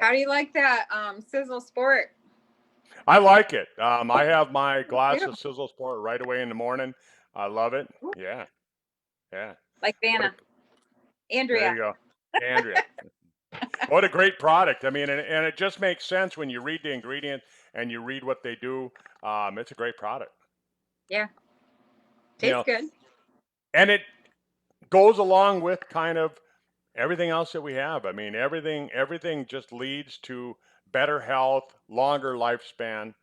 How do you like that Sizzle Sport? I like it. I have my Me glass too. of Sizzle Sport right away in the morning. I love it. Yeah, yeah. Like What a, Vanna, there Andrea. you go, Andrea. What a great product. I mean, and it just makes sense when you read the ingredients and you read what they do. It's a great product. Yeah, You tastes know, good. and it goes along with kind of everything else that we have. I mean, everything just leads to better health, longer lifespan.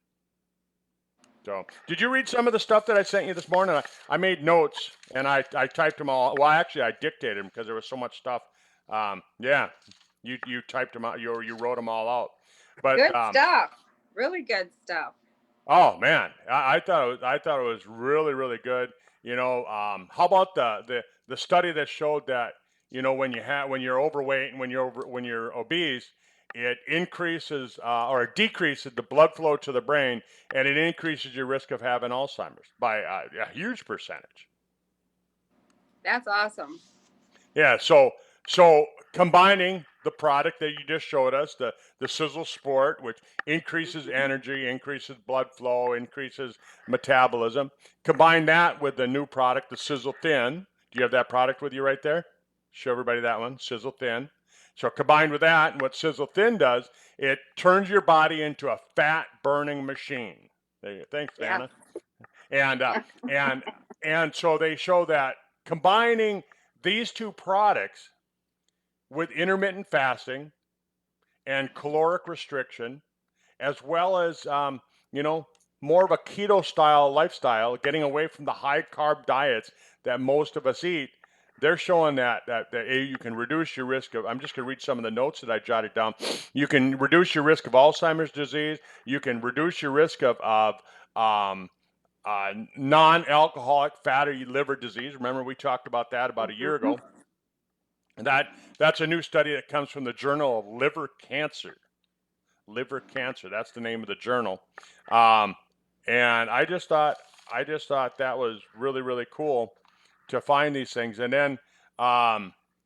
So, did you read some of the stuff that I sent you this morning? I made notes and I typed them all. Well, actually, I dictated them because there was so much stuff. Yeah, you typed them out. You wrote them all out. But Good stuff. Really good stuff. oh man, I thought it was really good. How about the study that showed that when you're overweight and when you're obese, it increases or it decreases the blood flow to the brain, and it increases your risk of having Alzheimer's by a huge percentage. That's awesome. Yeah, so combining the product that you just showed us, the Sizzle Sport, which increases energy, increases blood flow, increases metabolism, combine that with the new product, the Sizzle Thin. Do you have that product with you right there? Show everybody that one, Sizzle Thin. So combined with that, and what Sizzle Thin does, it turns your body into a fat burning machine. There you go. Thanks, Yeah. Vanna. And and and so they show that combining these two products with intermittent fasting and caloric restriction, as well as you know more of a keto style lifestyle, getting away from the high carb diets that most of us eat. They're showing that you can reduce your risk of. I'm just going to read some of the notes that I jotted down. You can reduce your risk of Alzheimer's disease. You can reduce your risk of um, non-alcoholic fatty liver disease. Remember, we talked about that about a year Mhm. ago. And that's a new study that comes from the Journal of Liver Cancer. Liver Cancer. That's the name of the journal. Um, and I just thought that was really cool to find these things. And then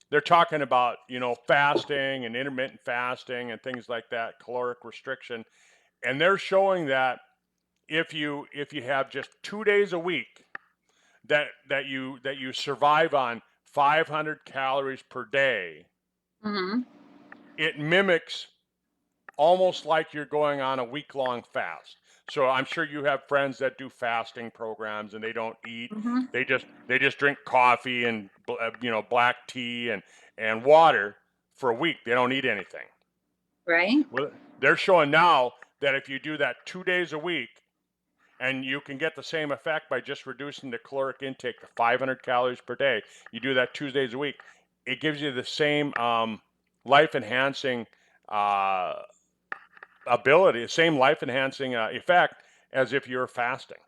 they're talking about fasting and intermittent fasting and things like that, caloric restriction, and they're showing that if you have just 2 days a week that you survive on 500 calories per day, Mhm. it mimics almost like you're going on a week-long fast. So I'm sure you have friends that do fasting programs and they don't eat. Mhm. They just drink coffee and black tea and water for a week. They don't eat anything. Right? Well, they're showing now that if you do that 2 days a week, and you can get the same effect by just reducing the caloric intake to 500 calories per day. You do that 2 days a week. It gives you the same life enhancing uh, ability, the same life enhancing effect as if you're fasting.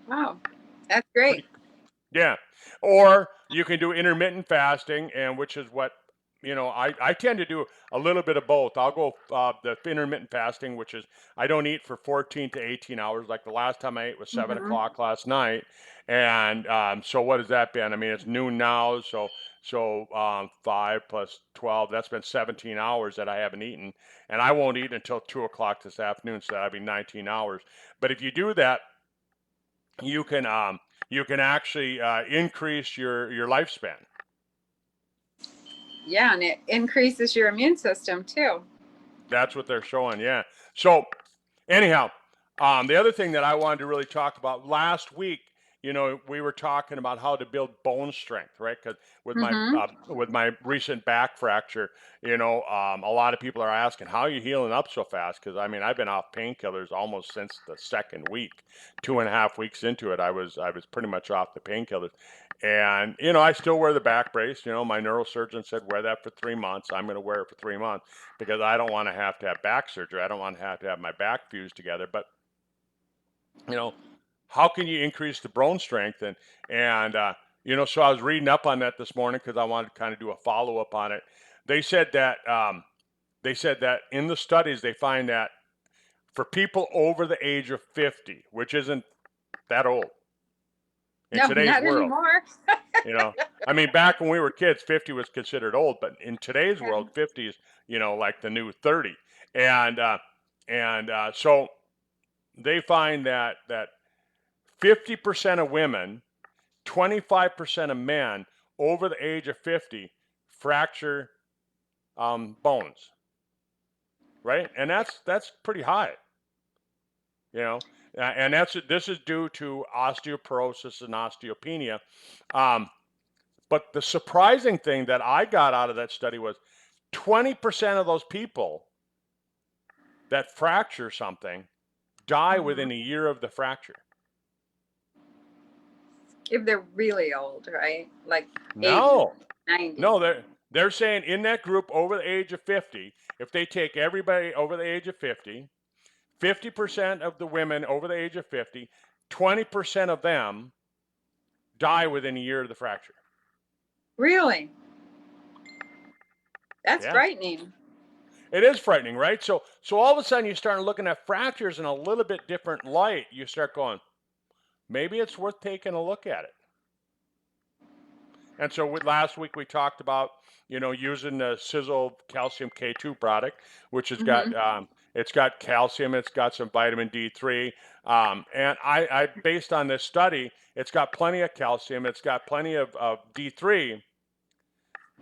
Wow. That's great. Pretty, yeah. Or you can do intermittent fasting, and which is what I tend to do a little bit of both. I'll go the intermittent fasting, which is I don't eat for 14 to 18 hours. Like the last time I ate was 7 o'clock last night, and so what has that been? I mean, it's noon now, so 5 plus 12. That's been 17 hours that I haven't eaten, and I won't eat until 2 o'clock this afternoon. So that'll be 19 hours. But if you do that, you can actually increase your lifespan. Yeah, and it increases your immune system too. That's what they're showing. Yeah. So anyhow, the other thing that I wanted to really talk about last week, we were talking about how to build bone strength, right? Because Mhm. with my recent back fracture, a lot of people are asking how are you healing up so fast? Because I mean, I've been off painkillers almost since the second week. 2.5 weeks into it, I was pretty much off the painkillers, and I still wear the back brace. My neurosurgeon said wear that for 3 months. I'm going to wear it for 3 months because I don't want to have back surgery. I don't want to have my back fused together. But you know, how can you increase the bone strength? So I was reading up on that this morning because I wanted to kind of do a follow up on it. They said that in the studies they find that for people over the age of 50, which isn't that old in No, today's not world, anymore. You know, I mean, back when we were kids, 50 was considered old, but in today's Yeah. world, 50 is, like the new 30. And so they find that 50% of women, 25% of men over the age of 50 fracture bones, right? And that's pretty high, you know. And this is due to osteoporosis and osteopenia. Um, but the surprising thing that I got out of that study was 20% of those people that fracture something die Mhm. within a year of the fracture. If they're really old, right? Like 80, No, 90. no, they're saying in that group over the age of 50, if they take everybody over the age of 50, 50% of the women over the age of 50, 20% of them die within a year of the fracture. Really? That's Yeah. frightening. It is frightening, right? So all of a sudden you start looking at fractures in a little bit different light. You start going, maybe it's worth taking a look at it. And so last week we talked about, using the Sizzle Calcium K2 product, which has got Hmm. it's got calcium, it's got some vitamin D3, and I based on this study, it's got plenty of calcium, it's got plenty of D3,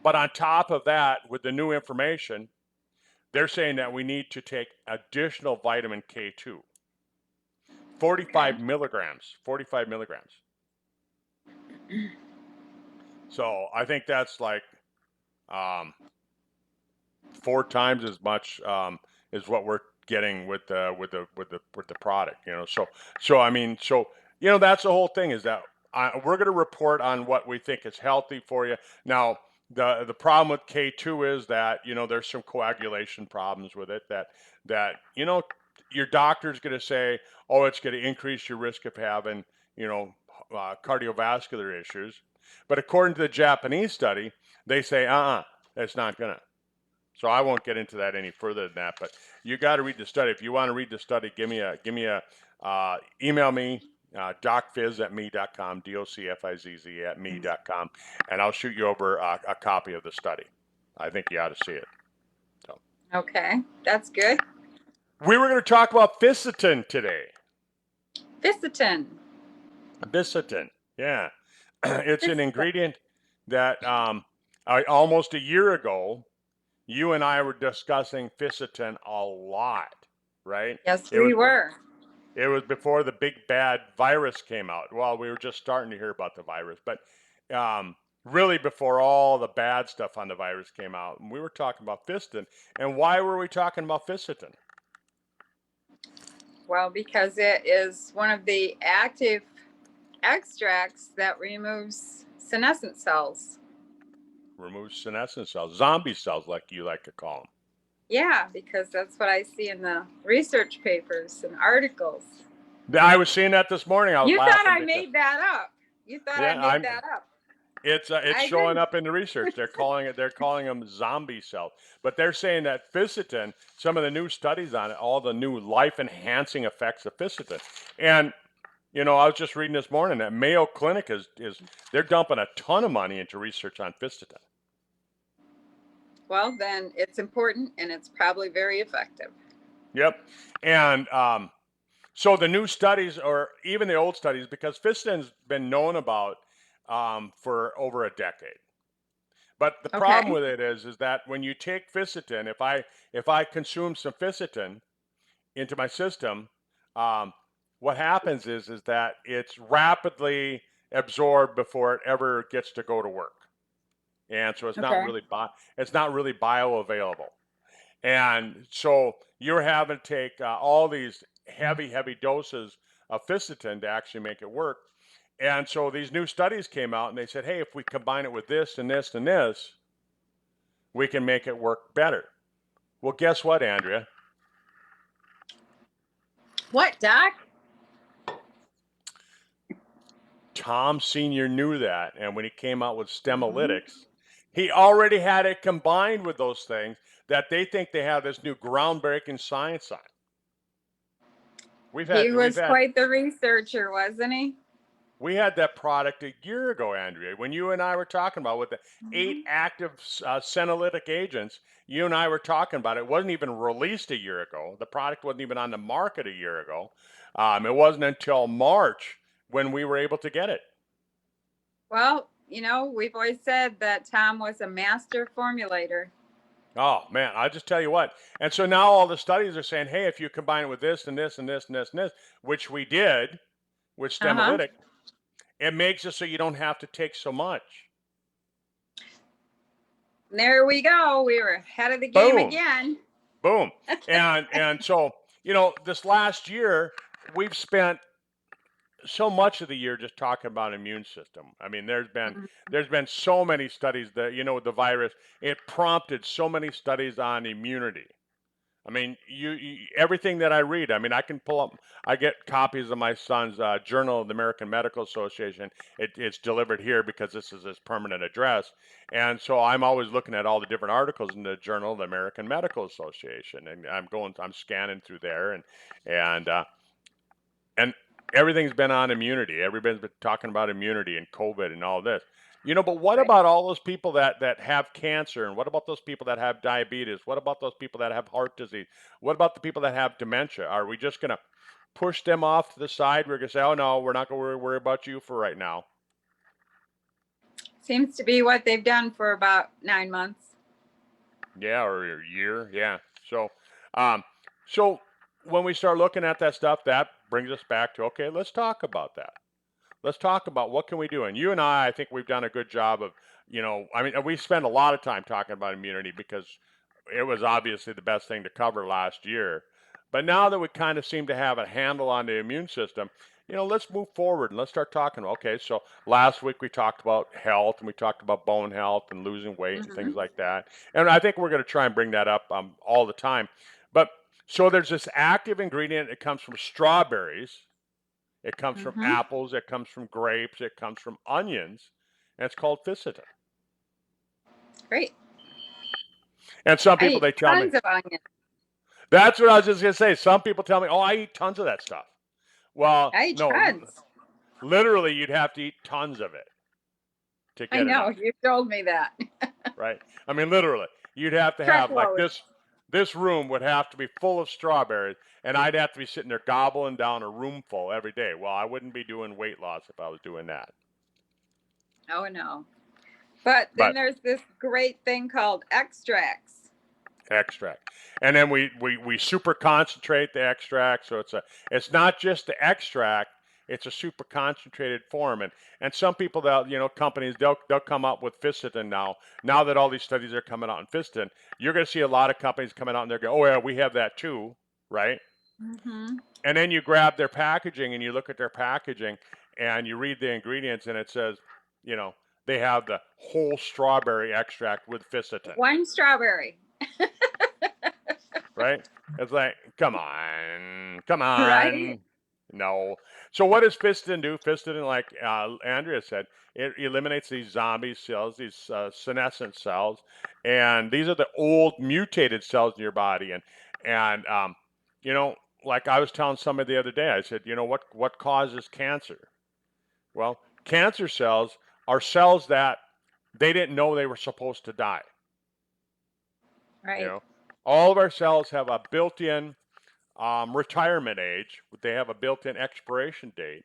but on top of that, with the new information, they're saying that we need to take additional vitamin K2, Okay. 45 milligrams, 45 milligrams. So I think that's like um, 4 times as much as what we're getting with the product. So I mean, that's the whole thing is that we're going to report on what we think is healthy for you. Now, the problem with K2 is that there's some coagulation problems with it that your doctor's going to say, oh, it's going to increase your risk of having cardiovascular issues, but according to the Japanese study, they say it's not gonna. So I won't get into that any further than that. But you got to read the study. If you want to read the study, give me a email me docfizz@me.com, docfizz@me.com, and I'll shoot you over a copy of the study. I think you ought to see it. So Okay. That's good. we were going to talk about Fisetin today. Fisetin. Fisetin, yeah, it's an Fisetin. ingredient that almost a year ago you and I were discussing Fisetin a lot, right? Yes, It we was were. it was before the big bad virus came out. Well, we were just starting to hear about the virus, but really before all the bad stuff on the virus came out, and we were talking about Fisetin. And why were we talking about Fisetin? Well, because it is one of the active extracts that removes senescent cells. Remove senescent cells, zombie cells, like you like to call them. Yeah, because that's what I see in the research papers and articles. I was seeing that this morning. I was You thought laughing I because made that up. You thought I yeah, made that up. it's I showing didn't. up in the research. They're calling them zombie cells, but they're saying that Fisetin, some of the new studies on it, all the new life enhancing effects of Fisetin, and I was just reading this morning that Mayo Clinic is they're dumping a ton of money into research on Fisetin. Well, then it's important and it's probably very effective. Yep, and so the new studies, or even the old studies, because Fisetin's been known about for over a decade. But the problem Okay. with it is that when you take Fisetin, if I consume some Fisetin into my system, um, what happens is that it's rapidly absorbed before it ever gets to go to work, and so Okay. it's not really bioavailable, and so you're having to take all these heavy doses of Fisetin to actually make it work. And so these new studies came out and they said, hey, if we combine it with this and this and this, we can make it work better. Well, guess what, Andrea? What, Doc? Tom Sr. knew that. And when he came out with Mhm. Stemolytics, he already had it combined with those things that they think they have this new groundbreaking science on. We've had He we've was had quite the researcher, wasn't he? We had that product a year ago, Andrea, when you and I were talking about with the 8 Mhm. active senolytic agents. You and I were talking about it. It wasn't even released a year ago. The product wasn't even on the market a year ago. It wasn't until March when we were able to get it. Well, we've always said that Tom was a master formulator. Oh man, I just tell you what. And so now all the studies are saying, hey, if you combine it with this and this and this and this and this, which we did with Uh-huh. Stemolytic, it makes it so you don't have to take so much. There we go. We were ahead of the game Boom, again. boom. And so, this last year we've spent so much of the year just talking about immune system. I mean, Mhm. there's been so many studies that with the virus, it prompted so many studies on immunity. I mean, everything that I read. I mean, I can pull up. I get copies of my son's Journal of the American Medical Association. It's delivered here because this is his permanent address, and so I'm always looking at all the different articles in the Journal of the American Medical Association, and I'm scanning through there, and everything's been on immunity. Everybody's been talking about immunity and COVID and all this. But what Right. about all those people that have cancer? And what about those people that have diabetes? What about those people that have heart disease? What about the people that have dementia? Are we just going to push them off to the side? We're going to say, oh, no, we're not going to worry about you for right now. Seems to be what they've done for about 9 months. Yeah, or a year. Yeah. So, um, so when we start looking at that stuff, that brings us back to, okay, let's talk about that. Let's talk about what can we do. And you and I think we've done a good job of, I mean, we spent a lot of time talking about immunity because it was obviously the best thing to cover last year. But now that we kind of seem to have a handle on the immune system, let's move forward and let's start talking. Okay, so last week we talked about health and we talked about bone health and losing weight and things Hmm. like that. And I think we're going to try and bring that up all the time. But so there's this active ingredient that comes from strawberries, it comes from Hmm. apples, it comes from grapes, it comes from onions, and it's called ficitin. Great. And some I people, eat they tell me, tons of onions. that's what I was just going to say. Some people tell me, oh, I eat tons of that stuff. Well, I eat no, tons. literally, you'd have to eat tons of it to I get know. enough, You told me that. right? I mean, literally, you'd have to have like Truckload. this room would have to be full of strawberries, and I'd have to be sitting there gobbling down a roomful every day. Well, I wouldn't be doing weight loss if I was doing that. Oh, no. But then But there's this great thing called extracts. extract, and then we super concentrate the extract, so it's not just the extract, it's a super concentrated form. And some people, that companies, they'll come up with ficitin. Now that all these studies are coming out in ficitin, you're going to see a lot of companies coming out and they're going, oh yeah, we have that too, right? Hmm. And then you grab their packaging and you look at their packaging and you read the ingredients and it says, you know they have the whole strawberry extract with ficitin. One strawberry. Right? It's like, come on, come Right? on. No. So what does Fistin do? Fistin, like Andrea said, it eliminates these zombie cells, these senescent cells, and these are the old mutated cells in your body. And you know, like I was telling somebody the other day, I said, what causes cancer? Well, cancer cells are cells that they didn't know they were supposed to die. You Right. know, all of our cells have a built-in retirement age. They have a built-in expiration date,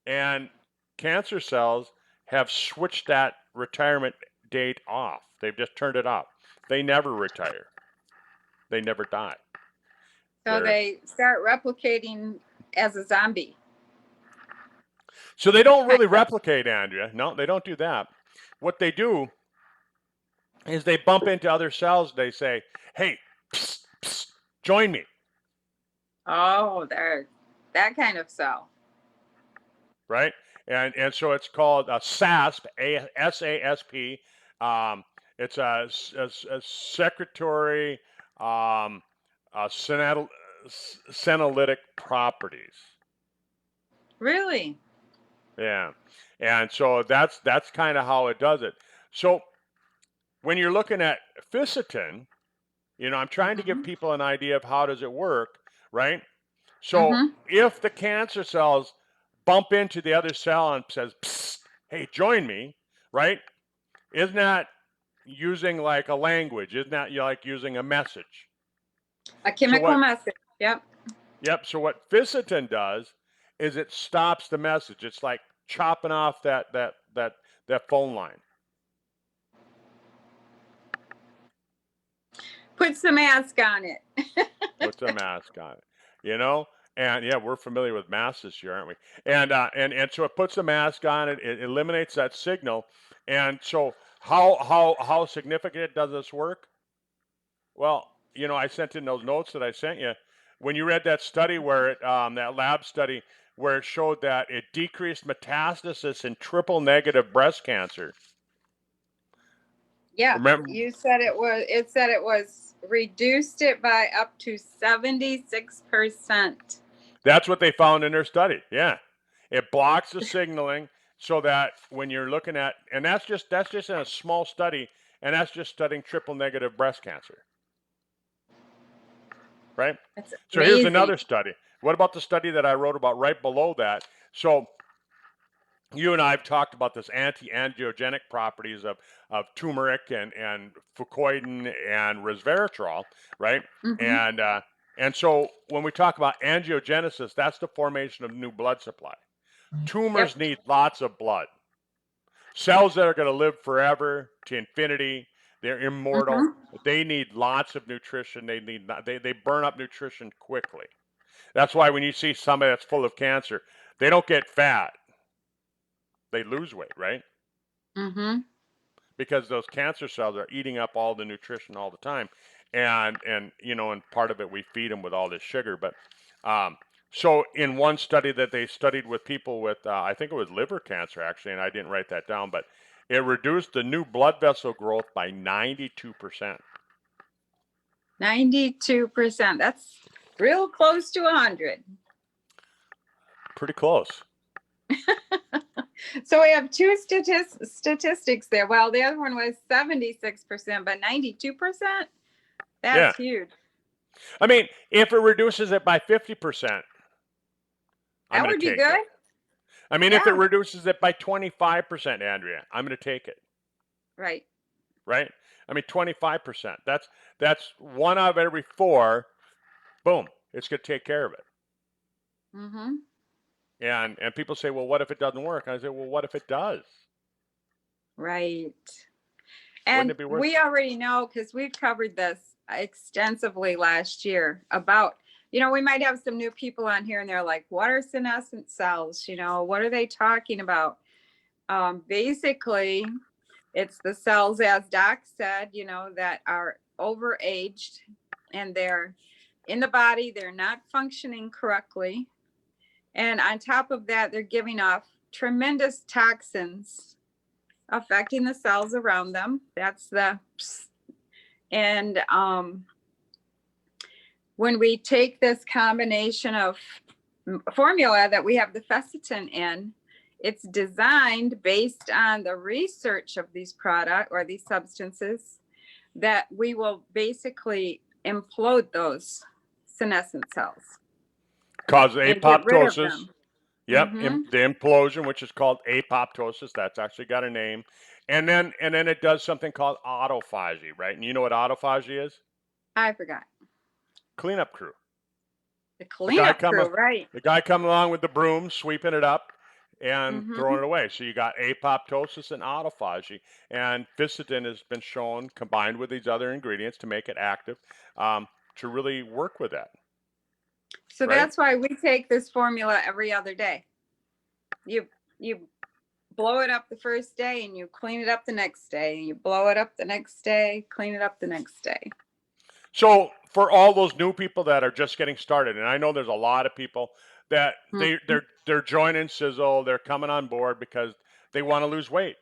and cancer cells have switched that retirement date off. They've just turned it off. They never retire. They never die. So They're they start replicating as a zombie. so they don't Kind really of. replicate, Andrea. No, they don't do that. What they do is they bump into other cells. They say, "Hey, psst, psst, join me." Oh, they're that kind of cell. Right? And so it's called a SASP, SASP. Um, it's a secretory senolytic properties. Really? Yeah, and so that's kind of how it does it. So when you're looking at ficitin, I'm trying to give Hmm. people an idea of how does it work, right? So Hmm. if the cancer cells bump into the other cell and says, "Psst, hey, join me," right? Isn't that using like a language? Isn't that like using a message? A So chemical what? message. Yep. Yep. So what Ficitin does is it stops the message. It's like chopping off that phone line. Puts the mask on it. Puts a mask on it, you know. And yeah, we're familiar with masks this year, aren't we? And so it puts a mask on it. It eliminates that signal. And so how significant does this work? Well, I sent in those notes that I sent you. When you read that study where that lab study where it showed that it decreased metastasis in triple negative breast cancer. Yeah, Remember, you said it was reduced it by up to 76%. that's what they found in their study. Yeah, it blocks the signaling so that when you're looking at, and that's just in a small study, and that's just studying triple negative breast cancer, right? That's So here's amazing. another study. What about the study that I wrote about right below that? So you and I have talked about this anti-angiogenic properties of turmeric and fucoidan and resveratrol, right? Mm-hmm. And so when we talk about angiogenesis, that's the formation of new blood supply. Tumors Yep. need lots of blood. Cells that are going to live forever to infinity, they're immortal. Mm-hmm. They need lots of nutrition. They burn up nutrition quickly. That's why when you see somebody that's full of cancer, they don't get fat. They lose weight, right? Mm-hmm. Because those cancer cells are eating up all the nutrition all the time, and part of it we feed them with all this sugar. But so in one study that they studied with people with I think it was liver cancer actually, and I didn't write that down, but it reduced the new blood vessel growth by 92%. 92%. That's real close to 100. Pretty close. So we have two statistics there. Well, the other one was 76%, but 92%? Yeah, That's huge. I mean, if it reduces it by 50%, I'm That going would to be take it. good. I mean, if it Yeah. reduces it by 25%, Andrea, I'm going to take it. Right. Right? I mean, 25%. That's one out of every four. Boom, it's going to take care of it. Mm-hmm. And people say, well, what if it doesn't work? And I say, well, what if it does? Right. Wouldn't And it be worth we it? already know because we've covered this extensively last year about, we might have some new people on here and they're like, what are senescent cells? What are they talking about? Basically, it's the cells, as Doc said, that are overaged and they're in the body, they're not functioning correctly. And on top of that, they're giving off tremendous toxins affecting the cells around them. And when we take this combination of formula that we have the Fecitin in, it's designed based on the research of these product or these substances that we will basically implode those senescent cells Cause and get rid of apoptosis. them. Yep, Mm-hmm. the implosion, which is called apoptosis. That's actually got a name. And then it does something called autophagy, right? And you know what autophagy is? I forgot. Cleanup crew. The The guy cleanup coming, crew, right? the guy coming along with the broom, sweeping it up, and throwing Mm-hmm. it away. So you got apoptosis and autophagy, and Ficitin has been shown combined with these other ingredients to make it active, to really work with that, So right? that's why we take this formula every other day. You blow it up the first day and you clean it up the next day. You blow it up the next day, clean it up the next day. So for all those new people that are just getting started, and I know there's a lot of people that Mm-hmm. they're joining Sizzle, they're coming on board because they want to lose weight.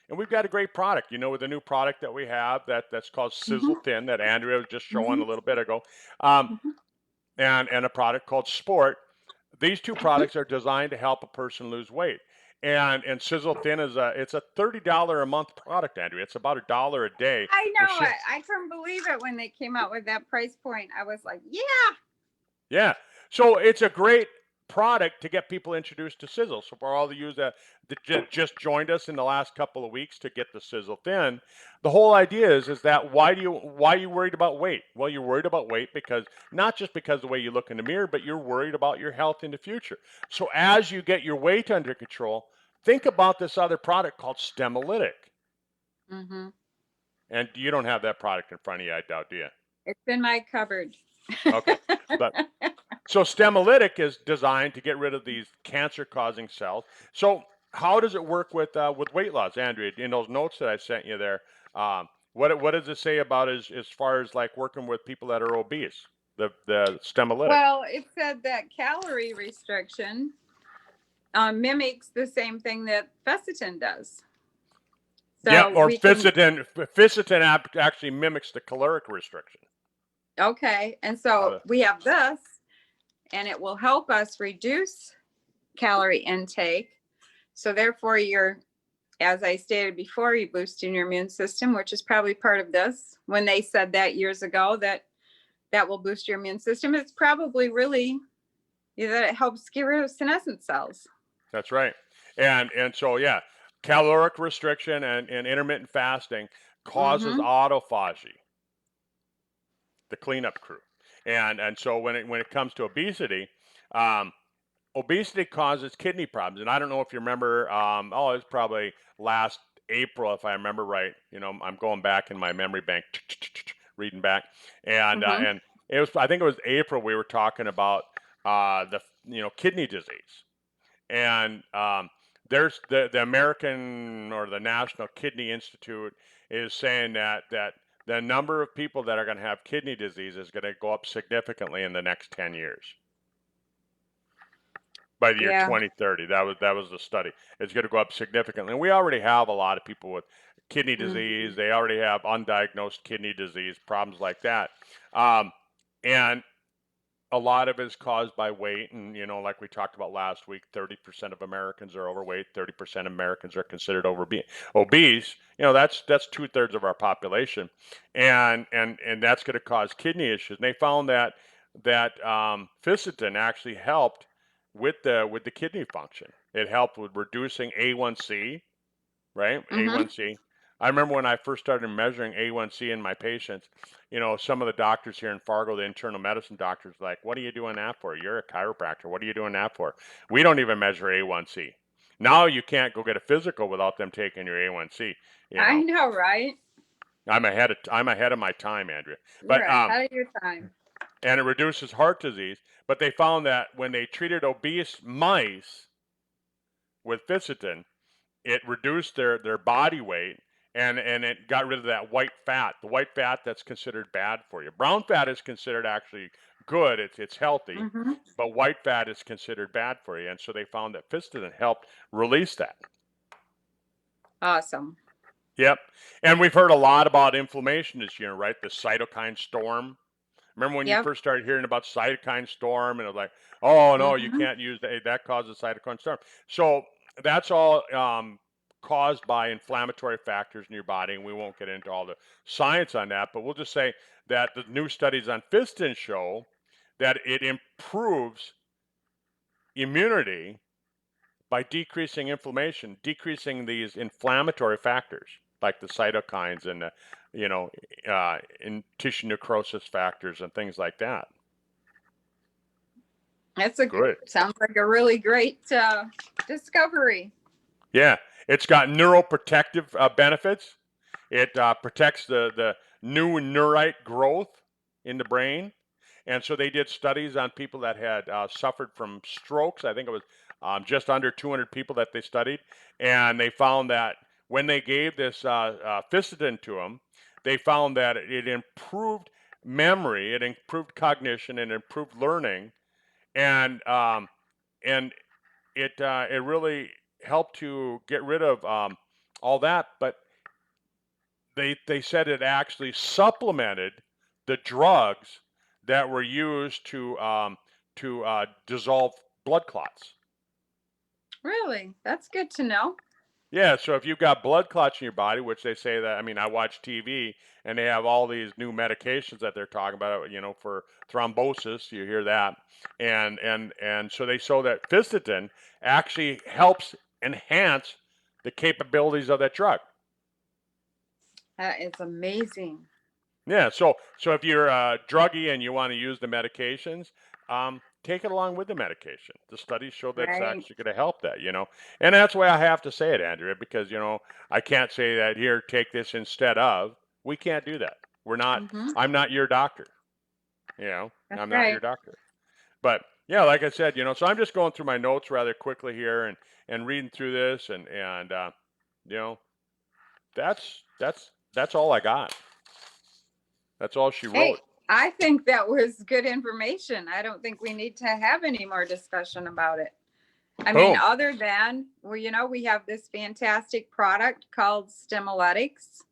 And we've got a great product, with a new product that we have that's called Sizzle Mm-hmm. Thin that Andrea was just showing Mm-hmm. a little bit ago, um, and a product called Sport. These two Mm-hmm. products are designed to help a person lose weight. And Sizzle Thin it's a $30 a month product, Andrea. It's about $1 a day, I which know it. I couldn't believe it when they came out with that price point. I was like, yeah. yeah. So it's a great product to get people introduced to Sizzle. So for all of you that just joined us in the last couple of weeks to get the Sizzle Thin, the whole idea is that why are you worried about weight? Well, you're worried about weight because not just because of the way you look in the mirror, but you're worried about your health in the future. So as you get your weight under control, think about this other product called Stemolytic. Mm-hmm. And you don't have that product in front of you, I doubt, do you? It's in my cupboard. Okay. But so Stemolytic is designed to get rid of these cancer-causing cells. So how does it work with weight loss, Andrea? In those notes that I sent you there, what does it say about as far as like working with people that are obese? The Stemolytic. Well, it said that calorie restriction mimics the same thing that Fecitin does. Yeah, So or we can, Ficitin actually mimics the caloric restriction. okay. And so we have this, and it will help us reduce calorie intake. So therefore, you're, as I stated before, you're boosting your immune system, which is probably part of this. When they said that years ago, that will boost your immune system, it's probably really that it helps get rid of senescent cells. That's right. And so yeah, caloric restriction and intermittent fasting causes Mm-hmm. autophagy, the cleanup crew. And so when it comes to obesity, um, obesity causes kidney problems. And I don't know if you remember, oh, it's probably last April, if I remember right. You know, I'm going back in my memory bank, reading back, Mm-hmm. and it was, I think it was April, we were talking about the kidney disease. And there's the American or the National Kidney Institute is saying that the number of people that are going to have kidney disease is going to go up significantly in the next 10 years. By the year Yeah. 2030, that was the study. It's going to go up significantly. And we already have a lot of people with kidney disease. Mm-hmm. They already have undiagnosed kidney disease, problems like that. And a lot of it is caused by weight. And, like we talked about last week, 30% of Americans are overweight, 30% of Americans are considered obese. That's 2/3 of our population. And that's going to cause kidney issues. And they found that Ficitin actually helped with the kidney function. It helped with reducing A1C, right? Mm-hmm. A1C. I remember when I first started measuring A1C in my patients, some of the doctors here in Fargo, the internal medicine doctors, like, what are you doing that for? You're a chiropractor. What are you doing that for? We don't even measure A1C. Now you can't go get a physical without them taking your A1C. I know, right? I'm ahead of my time, Andrea. You're But ahead of your time. and it reduces heart disease. But they found that when they treated obese mice with Ficitin, it reduced their body weight and it got rid of that white fat, the white fat that's considered bad for you. Brown fat is considered actually good, it's healthy, Mm-hmm. but white fat is considered bad for you. And so they found that Ficitin helped release that. Awesome. Yep. And we've heard a lot about inflammation this year, right? The cytokine storm. Remember when you Yep. first started hearing about cytokine storm and it was like, oh no, you Mm-hmm. can't use that causes cytokine storm. So that's all caused by inflammatory factors in your body, and we won't get into all the science on that, but we'll just say that the new studies on Fistin show that it improves immunity by decreasing inflammation, decreasing these inflammatory factors like the cytokines and the, in tissue necrosis factors and things like that. Good. Sounds like a really great discovery. Yeah, it's got neuroprotective benefits. It protects the new neurite growth in the brain. And so they did studies on people that had suffered from strokes. I think it was just under 200 people that they studied. And they found that when they gave this Ficitin to them, they found that it improved memory, it improved cognition, and improved learning. And it really helped to get rid of all that. But they said it actually supplemented the drugs that were used to dissolve blood clots. Really? That's good to know. Yeah, so if you've got blood clots in your body, which they say that, I mean, I watch TV and they have all these new medications that they're talking about, for thrombosis, you hear that. And so they show that fisetin actually helps enhance the capabilities of that drug. That is amazing. Yeah, so if you're a druggie and you want to use the medications, take it along with the medication. The studies show that it's Right. actually going to help that. And that's why I have to say it, Andrea, because I can't say that here, take this instead of. We can't do that. We're not. Hmm. I'm not your doctor. That's I'm not your right. doctor. But yeah, like I said, so I'm just going through my notes rather quickly here and reading through this and you know that's all I got. That's all she Hey, wrote. I think that was good information. I don't think we need to have any more discussion about it. I mean, Boom. other than, well, we have this fantastic product called Stimuletics,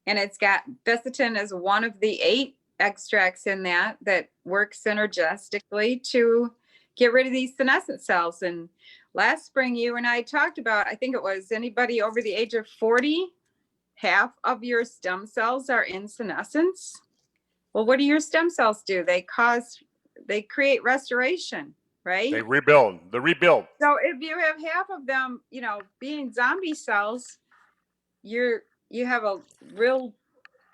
and it's got Visitin as one of the 8 extracts in that works synergistically to get rid of these senescent cells. And last spring, you and I talked about, I think it was anybody over the age of 40, half of your stem cells are in senescence. Well, what do your stem cells do? They create restoration, They right? rebuild. The rebuild. So if you have half of them, being zombie cells, you have a real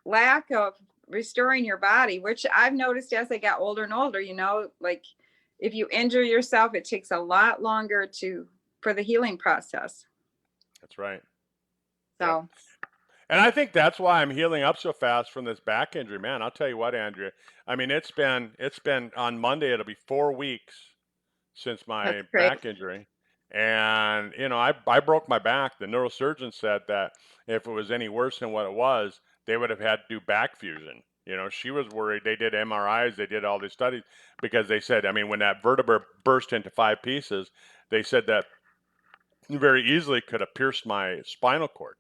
lack of restoring your body, which I've noticed as I got older and older, like if you injure yourself, it takes a lot longer for the healing process. That's right. Yep. So And I think that's why I'm healing up so fast from this back injury, man. I'll tell you what, Andrea. I mean, it's been on Monday. It'll be 4 weeks since that's my great. back injury, and I broke my back. The neurosurgeon said that if it was any worse than what it was, they would have had to do back fusion. She was worried. They did MRIs. They did all these studies because they said, I mean, when that vertebra burst into 5 pieces, they said that very easily could have pierced my spinal cord.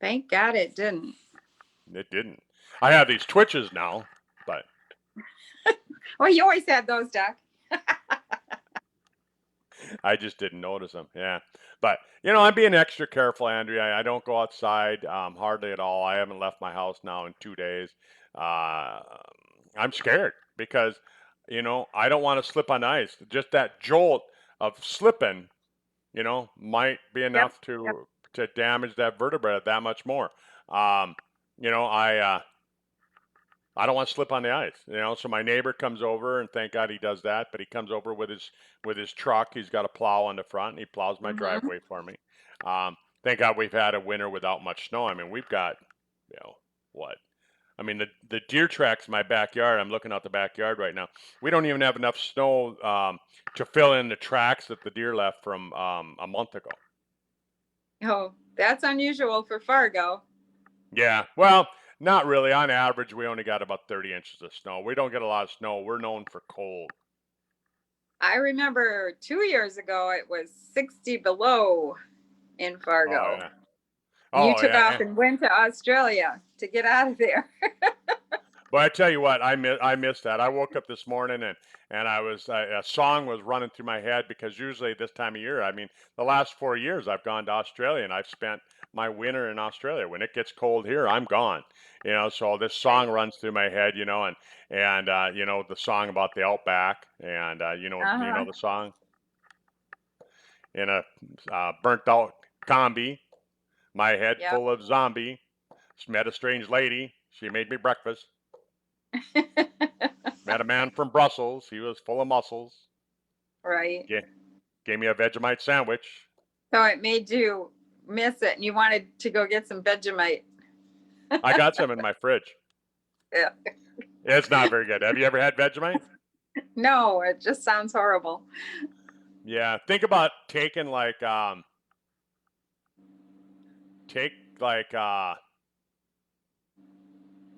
Thank God it didn't. It didn't. I have these twitches now, but Well, you always had those, Doc. I just didn't notice them. Yeah. But, I'm being extra careful, Andrea. I don't go outside hardly at all. I haven't left my house now in 2 days. Uh, I'm scared because, I don't want to slip on ice. Just that jolt of slipping, might be Yep. enough Yep. to damage that vertebra that much more. Um, I don't want to slip on the ice, So my neighbor comes over, and thank God he does that. But he comes over with his truck. He's got a plow on the front, and he plows my Hmm. driveway for me. Thank God we've had a winter without much snow. I mean, we've got, what? I mean, the deer tracks in my backyard. I'm looking out the backyard right now. We don't even have enough snow to fill in the tracks that the deer left from a month ago. Oh, that's unusual for Fargo. Yeah, well, not really. On average, we only got about 30 inches of snow. We don't get a lot of snow. We're known for cold. I remember 2 years ago, it was 60 below in Oh Fargo. yeah. And you Oh took yeah. off and went to Australia to get out of there. But I tell you what, I missed that. I woke up this morning and a song was running through my head because usually this time of year, I mean, the last 4 years I've gone to Australia and I've spent my winter in Australia. When it gets cold here, I'm gone. So this Right. song runs through my head, and the song about the outback, and Uh-huh. the song in a burnt out combi, my head Yep. full of zombie. Met a strange lady. She made me breakfast. Met a man from Brussels. He was full of muscles. Right. Gave, gave me a Vegemite sandwich. So it made you miss it and you wanted to go get some Vegemite. I got some in my fridge. Yeah. It's not very good. Have you ever had Vegemite? No, it just sounds horrible. Yeah. Think about taking take like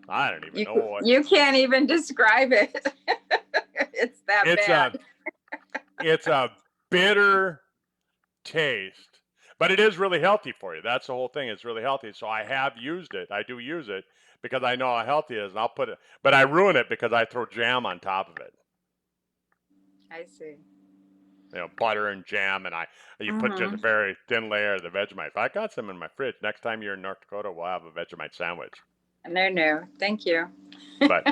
I don't even You know what. you can't even describe it. It's that It's bad. a bitter taste, but it is really healthy for you. That's the whole thing. It's really healthy. So I have used it. I do use it because I know how healthy it is, and I'll put it. But I ruin it because I throw jam on top of it. I see. butter and jam, and you put just a Mm-hmm. very thin layer of the Vegemite. But I got some in my fridge. Next time you're in North Dakota, we'll have a Vegemite sandwich. And they're new. Thank you. But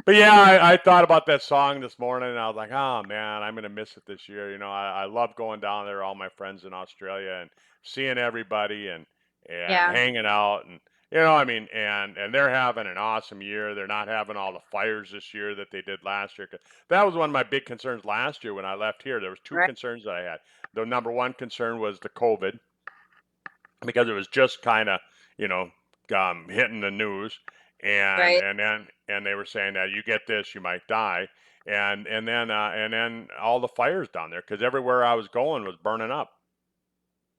But yeah, I thought about that song this morning, and I was like, oh man, I'm gonna miss it this year. I love going down there, all my friends in Australia, and seeing everybody, and Yeah, hanging out, and I mean, and they're having an awesome year. They're not having all the fires this year that they did last year. 'Cause that was one of my big concerns last year when I left here. There was two right, concerns that I had. The number one concern was the COVID, because it was just kind of you know hitting the news, right. and they were saying that you get this, you might die, and then all the fires down there, because everywhere I was going was burning up.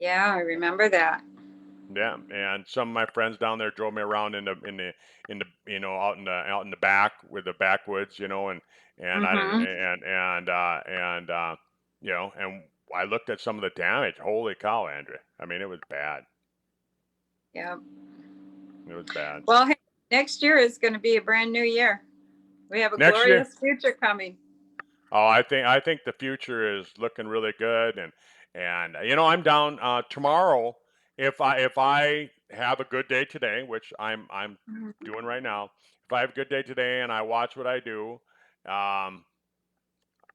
Yeah, I remember that. Yeah, and some of my friends down there drove me around in the out in the back with the backwoods, and I didn't Mm-hmm. and I looked at some of the damage. Holy cow, Andrea! I mean, it was bad. Yeah. It was bad. Well, hey, next year is going to be a brand new year. We have a Next year, glorious future coming. oh, I think the future is looking really good, and I'm down tomorrow, if I have a good day today, which I'm Mhm. doing right now. If I have a good day today and I watch what I do, um,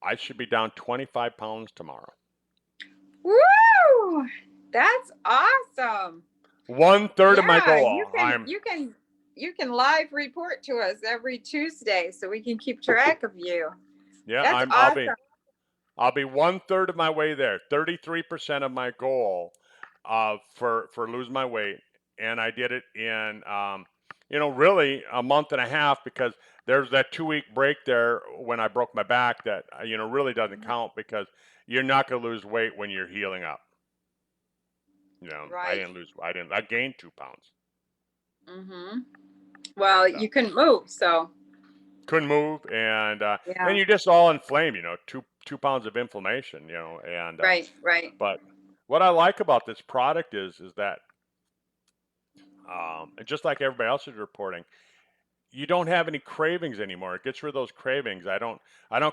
I should be down 25 pounds tomorrow. Woo! That's awesome. 1/3 of my Yeah, goal. you can live report to us every Tuesday so we can keep track of you. Yeah, That's I'll awesome. be 1/3 of my way there. 33% of my goal for losing my weight, and I did it in really a month and a half, because there's that 2-week break there when I broke my back that really doesn't count, because you're not going to lose weight when you're healing up. I Right. didn't lose. I gained 2 pounds, Mm-hmm. Well, and you couldn't move, so couldn't move, and yeah. you're just all inflamed. 2 pounds of inflammation. And Right, right. But what I like about this product is that, and just like everybody else is reporting, you don't have any cravings anymore. It gets rid of those cravings. I don't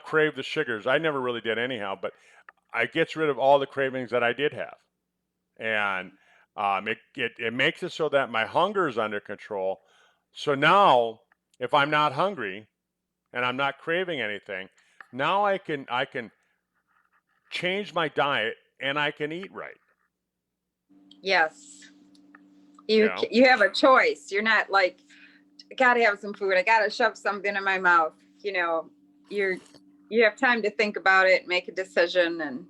crave the sugars. I never really did anyhow, but I gets rid of all the cravings that I did have, and it makes it so that my hunger is under control. So now, if I'm not hungry and I'm not craving anything, now I can change my diet and I can eat right. Yes. You know. You have a choice. You're not like, I gotta have some food. I gotta shove something in my mouth. You know, you're you have time to think about it, make a decision, and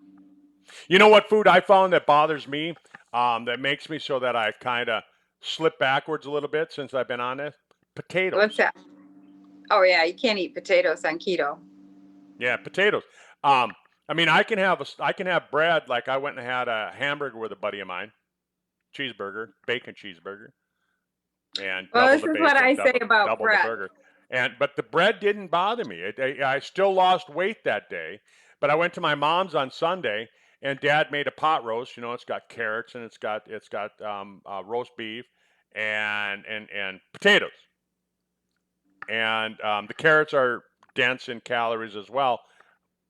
You know what food I found that bothers me, that makes me so that I kind of slip backwards a little bit since I've been on this? what's Potatoes. that? Oh yeah, you can't eat potatoes on keto. Yeah, potatoes. Um, I mean, I can have bread. Like, I went and had a hamburger with a buddy of mine, cheeseburger, bacon cheeseburger, and Well, double this the is what bacon, I say about double the bread. burger. But the bread didn't bother me. I still lost weight that day, but I went to my mom's on Sunday, and Dad made a pot roast. It's got carrots, and it's got roast beef, and potatoes, and the carrots are dense in calories as well.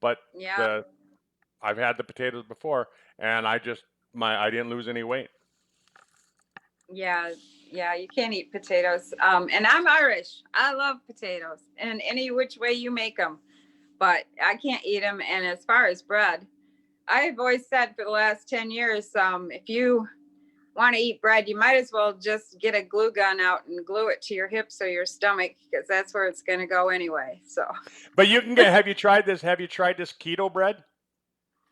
But Yeah, the I've had the potatoes before, and I didn't lose any weight. yeah, yeah. You can't eat potatoes. And I'm Irish. I love potatoes, and any which way you make them, but I can't eat them. And as far as bread, I've always said for the last 10 years, if you want to eat bread, you might as well just get a glue gun out and glue it to your hips or your stomach, because that's where it's going to go anyway. So But you can get. Have you tried this? Have you tried this keto bread?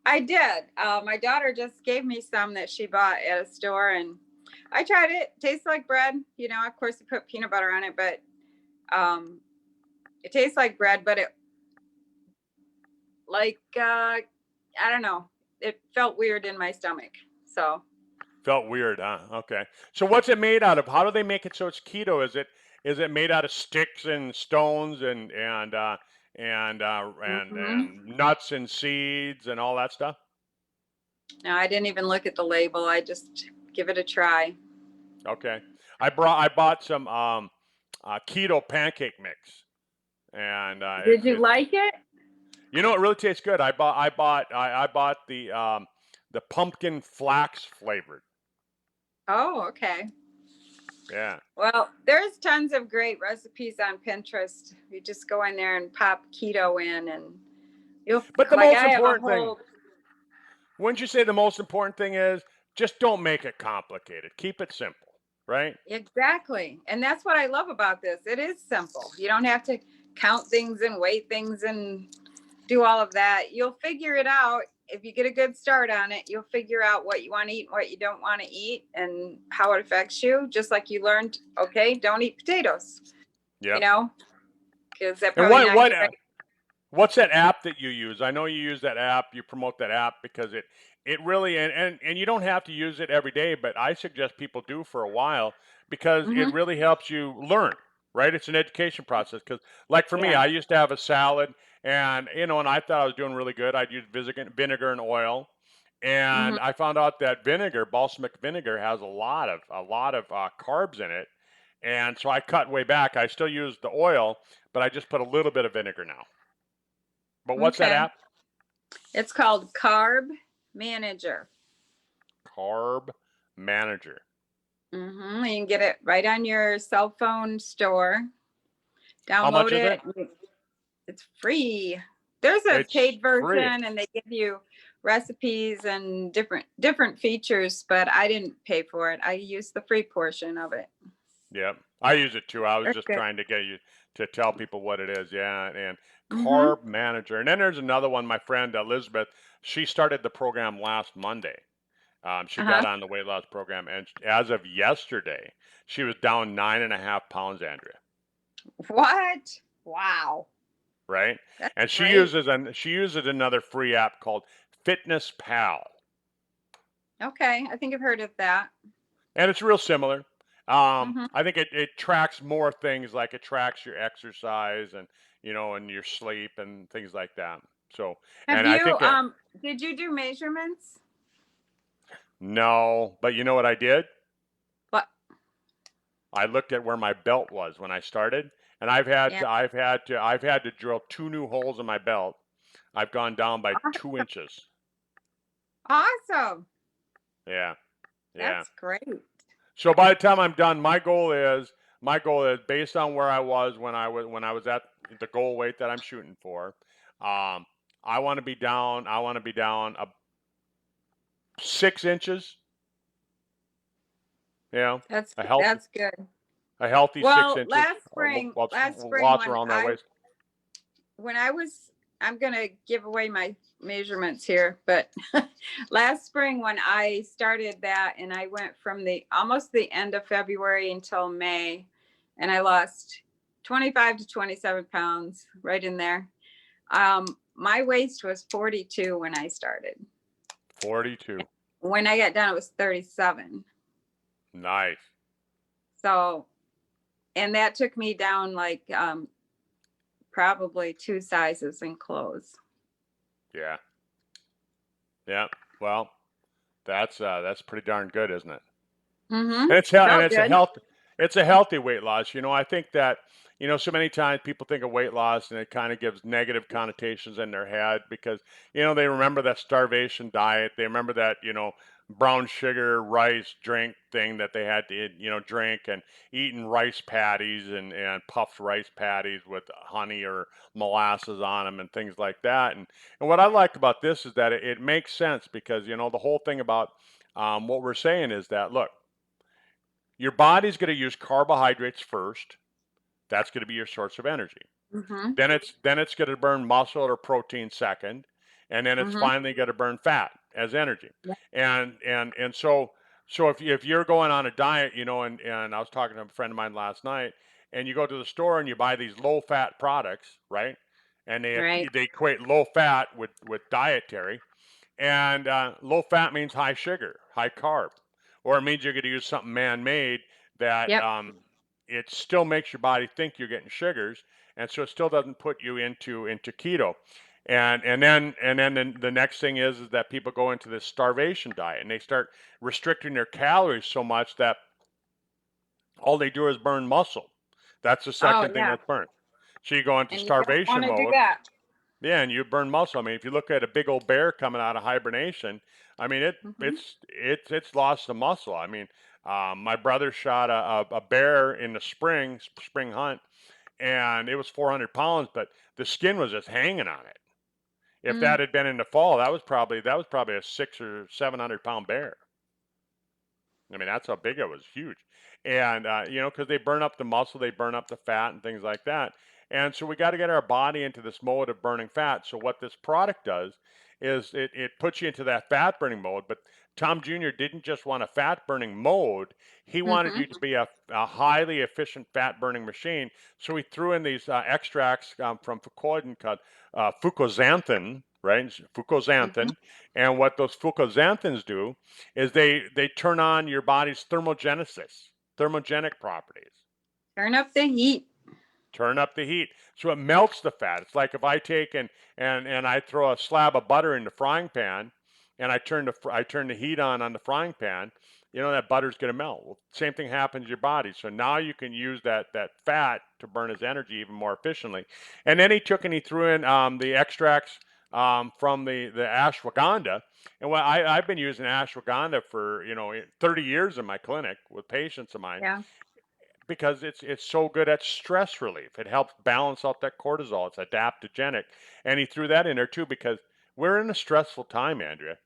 I did. My daughter just gave me some that she bought at a store, and I tried it. Tastes like bread. Of course, you put peanut butter on it, but um, it tastes like bread, but it like I don't know. It felt weird in my stomach. So Felt weird, huh? Okay. So what's it made out of? How do they make it so it's keto? Is it made out of sticks and stones mhm. and nuts and seeds and all that stuff? No, I didn't even look at the label. I just give it a try. Okay. I bought some keto pancake mix, and Did you like it? You know, it really tastes good. I bought the pumpkin flax flavored. Oh, okay. Yeah. Well, there's tons of great recipes on Pinterest. You just go in there and pop keto in, and you'll But the like most I have a important thing, whole wouldn't you say the most important thing is just don't make it complicated. Keep it simple, right? exactly. And that's what I love about this. It is simple. You don't have to count things and weigh things and do all of that. You'll figure it out. If you get a good start on it, you'll figure out what you want to eat and what you don't want to eat and how it affects you. Just like you learned, okay, don't eat potatoes, you Yep. know, because they're And probably not what good. what's that app that you use? I know you use that app. You promote that app because it really and you don't have to use it every day, but I suggest people do for a while because it Mm-hmm. really helps you learn. Right? It's an education process. Because like for me, Yeah. I used to have a salad, and and I thought I was doing really good. I'd use vinegar and oil, Mm-hmm. and I found out that vinegar, balsamic vinegar, has a lot of carbs in it. And so I cut way back. I still use the oil, but I just put a little bit of vinegar now. But what's that Okay. app? It's called Carb Manager. Carb Manager. Mm-hmm. You can get it right on your cell phone store. How much Download is it? it. It's free. There's a It's paid free. version, and they give you recipes and different features. But I didn't pay for it. I used the free portion of it. Yep. I use it too. I was Very just good. trying to get you to tell people what it is. Yeah. And Mm-hmm. Carb Manager. And then there's another one, my friend Elizabeth. She started the program last Monday. She Uh-huh. got on the weight loss program, and as of yesterday, she was down 9.5 pounds, Andrea. What? Wow. Right? That's And great. she uses another free app called Fitness Pal. Okay. I think I've heard of that. And it's real similar. Mm-hmm. I think it tracks more things, like it tracks your exercise and and your sleep and things like that. So, Have and I you think it, did you do measurements? no, but you know what I did? What? I looked at where my belt was when I started, and I've had to drill 2 new holes in my belt. I've gone down by Aw- 2 inches. Awesome. Yeah, yeah. That's great. So by the time I'm done, my goal is based on where I was when I was at the goal weight that I'm shooting for. Um, I want to be down. I want to be down 6 inches. You know, a healthy That's good. a healthy six Well, inches. last spring Lots around that waist. when I was I'm going to give away my measurements here, but last spring when I started that and I went from the almost the end of February until May, and I lost 25 to 27 pounds right in there. My waist was 42 when I started. 42. When I got done, it was 37. Nice. So, and that took me down like probably 2 sizes in clothes. Yeah. Yeah. Well, that's pretty darn good, isn't it? Mm-hmm. And and Felt it's a good. healthy weight loss. I think that so many times people think of weight loss and it kind of gives negative connotations in their head because they remember that starvation diet. They remember that brown sugar rice drink thing that they had to drink, and eating rice patties and puffed rice patties with honey or molasses on them and things like that. And what I like about this is that it makes sense because the whole thing about what we're saying is that, look, your body's going to use carbohydrates first. That's going to be your source of energy. Mm-hmm. Then it's going to burn muscle or protein second, and then it's Mm-hmm. finally going to burn fat as energy. Yeah. And if you're going on a diet, and I was talking to a friend of mine last night, and you go to the store and you buy these low fat products, right? And Right. they equate low fat with dietary, and low fat means high sugar, high carb, or it means you're going to use something man made that Yep. it still makes your body think you're getting sugars, and so it still doesn't put you into keto. And then the next thing is that people go into this starvation diet and they start restricting their calories so much that all they do is burn muscle. That's the Oh second thing yeah. that's burned. So you go into And you don't want starvation to do mode. that. Yeah, and you burn muscle. I mean, if you look at a big old bear coming out of hibernation, I mean, Hmm. it's lost the muscle. I mean, my brother shot a bear in the spring hunt, and it was 400 pounds, but the skin was just hanging on it. If Mm. that had been in the fall, that was probably a 600 or 700 pound bear. I mean, that's how big it was, huge. And, because they burn up the muscle, they burn up the fat and things like that. And so we got to get our body into this mode of burning fat. So what this product does is it puts you into that fat burning mode. But Tom Jr. didn't just want a fat burning mode. He wanted Hmm. you to be a highly efficient fat burning machine. So he threw in these extracts from fucoidan called fucoxanthin, right? Hmm. Fucoxanthin. And what those fucoxanthins do is they turn on your body's thermogenic properties. Turn up the heat. Turn up the heat. So it melts the fat. It's like if I take and I throw a slab of butter in the frying pan and I turn the heat on the frying pan, that butter's going to melt. Well, same thing happens to your body. So now you can use that fat to burn as energy even more efficiently. And then he took and he threw in the extracts from the ashwagandha. And I've been using ashwagandha for 30 years in my clinic with patients of mine Yeah. because it's so good at stress relief. It helps balance out that cortisol. It's adaptogenic. And he threw that in there too because we're in a stressful time, Andrea.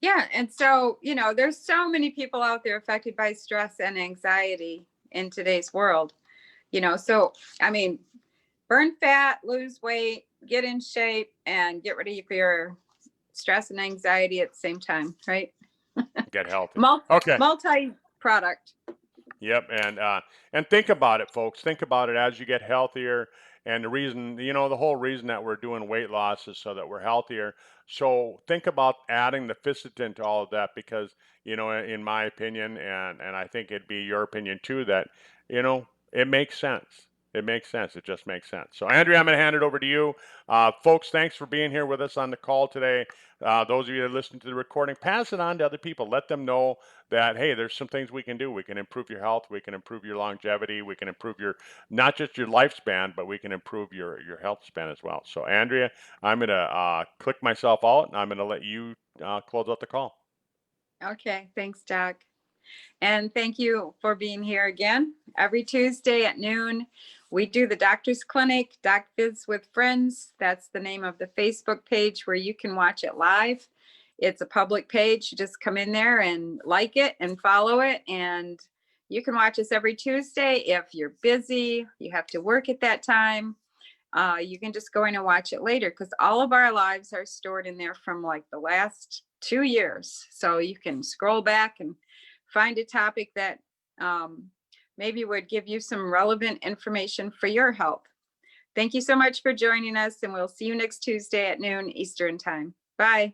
Yeah. And so, there's so many people out there affected by stress and anxiety in today's world, so, I mean, burn fat, lose weight, get in shape, and get rid of your stress and anxiety at the same time, right? Get healthy. Multi Okay. multi product. Yep, and think about it, folks. Think about it as you get healthier. And the reason, the whole reason that we're doing weight loss is so that we're healthier. So think about adding the fisetin to all of that because, in my opinion, and I think it'd be your opinion too, that, it makes sense. It makes sense. It just makes sense. So, Andrea, I'm going to hand it over to you. Folks, thanks for being here with us on the call today. Those of you that listen to the recording, pass it on to other people. Let them know that hey, there's some things we can do. We can improve your health, we can improve your longevity, we can improve your not just your lifespan, but we can improve your health span as well. So Andrea, I'm gonna click myself out and I'm gonna let you close out the call. Okay, thanks, Doc. And thank you for being here again. Every Tuesday at noon, we do the doctor's clinic, Doc Viz with Friends. That's the name of the Facebook page where you can watch it live. It's a public page. You just come in there and like it and follow it. And you can watch us every Tuesday. If you're busy, you have to work at that time, you can just go in and watch it later because all of our lives are stored in there from like the last 2 years. So you can scroll back and find a topic that maybe would give you some relevant information for your health. Thank you so much for joining us, and we'll see you next Tuesday at noon Eastern Time. Bye.